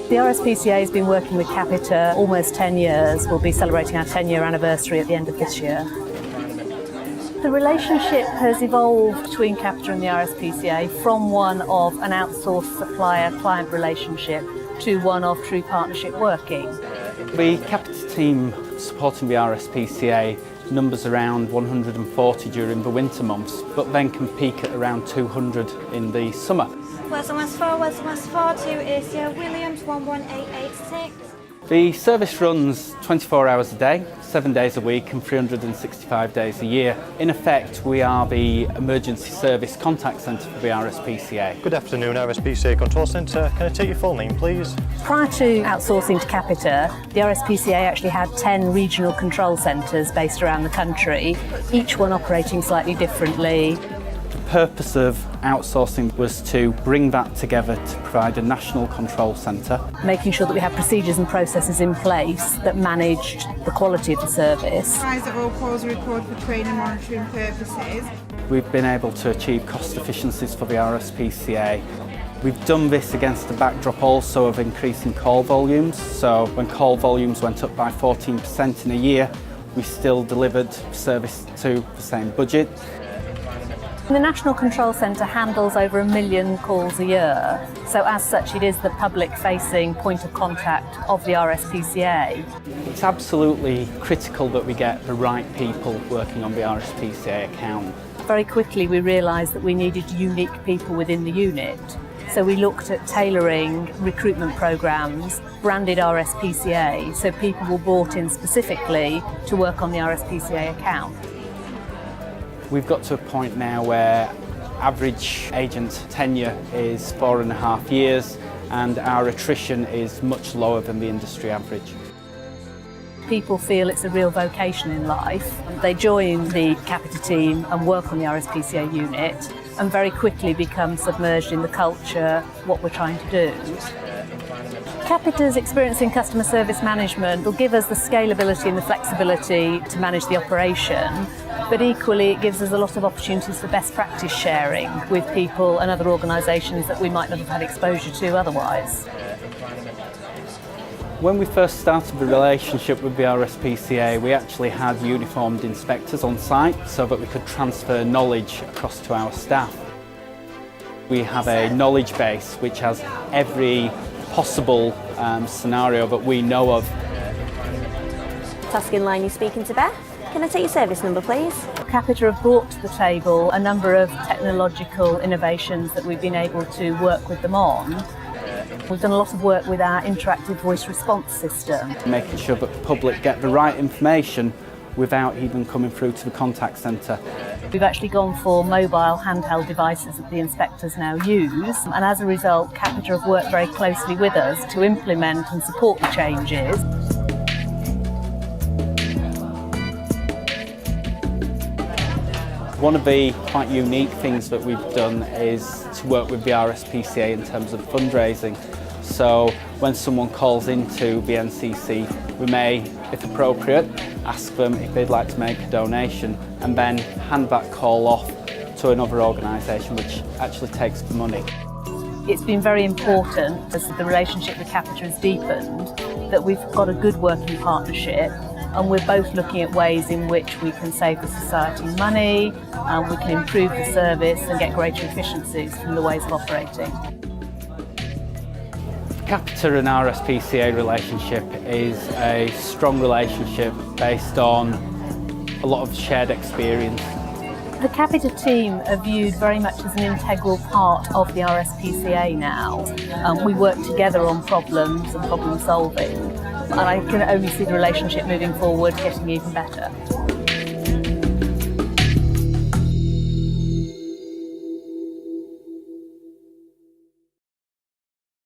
The RSPCA has been working with Capita almost 10 years. We'll be celebrating our 10-year anniversary at the end of this year. The relationship has evolved between Capita and the RSPCA from one of an outsourced supplier-client relationship to one of true partnership working. The Capita team supporting the RSPCA numbers around 140 during the winter months, but then can peak at around 200 in the summer. West West 4, West West 4 to ACO Williams 11886. The service runs 24 hours a day, 7 days a week and 365 days a year. In effect, we are the emergency service contact centre for the RSPCA. Good afternoon, RSPCA Control Centre. Can I take your full name, please? Prior to outsourcing to Capita, the RSPCA actually had 10 regional control centres based around the country, each one operating slightly differently. The purpose of outsourcing was to bring that together to provide a national control centre. Making sure that we have procedures and processes in place that managed the quality of the service. Advise that all calls are recorded for training and monitoring purposes. We've been able to achieve cost efficiencies for the RSPCA. We've done this against the backdrop also of increasing call volumes. So when call volumes went up by 14% in a year, we still delivered service to the same budget. The National Control Centre handles over 1 million calls a year, so as such it is the public-facing point of contact of the RSPCA. It's absolutely critical that we get the right people working on the RSPCA account. Very quickly we realised that we needed unique people within the unit, so we looked at tailoring recruitment programmes branded RSPCA, so people were brought in specifically to work on the RSPCA account. We've got to a point now where average agent tenure is 4.5 years and our attrition is much lower than the industry average. People feel it's a real vocation in life. They join the Capita team and work on the RSPCA unit and very quickly become submerged in the culture, what we're trying to do. Capita's experience in customer service management will give us the scalability and the flexibility to manage the operation, but equally it gives us a lot of opportunities for best practice sharing with people and other organisations that we might not have had exposure to otherwise. When we first started the relationship with the RSPCA, we actually had uniformed inspectors on site so that we could transfer knowledge across to our staff. We have a knowledge base which has every possible scenario that we know of. Tasking line, you're speaking to Beth. Can I take your service number, please? Capita have brought to the table a number of technological innovations that we've been able to work with them on. We've done a lot of work with our interactive voice response system. Making sure that the public get the right information without even coming through to the contact centre. We've actually gone for mobile handheld devices that the inspectors now use, and as a result Capita have worked very closely with us to implement and support the changes. One of the quite unique things that we've done is to work with the RSPCA in terms of fundraising. So when someone calls into the NCC, we may, if appropriate, ask them if they'd like to make a donation and then hand that call off to another organisation which actually takes the money. It's been very important as the relationship with Capita has deepened that we've got a good working partnership, and we're both looking at ways in which we can save the society money, and we can improve the service and get greater efficiencies from the ways of operating. Capita and RSPCA relationship is a strong relationship based on a lot of shared experience. The Capita team are viewed very much as an integral part of the RSPCA now. We work together on problems and problem solving, and I can only see the relationship moving forward getting even better.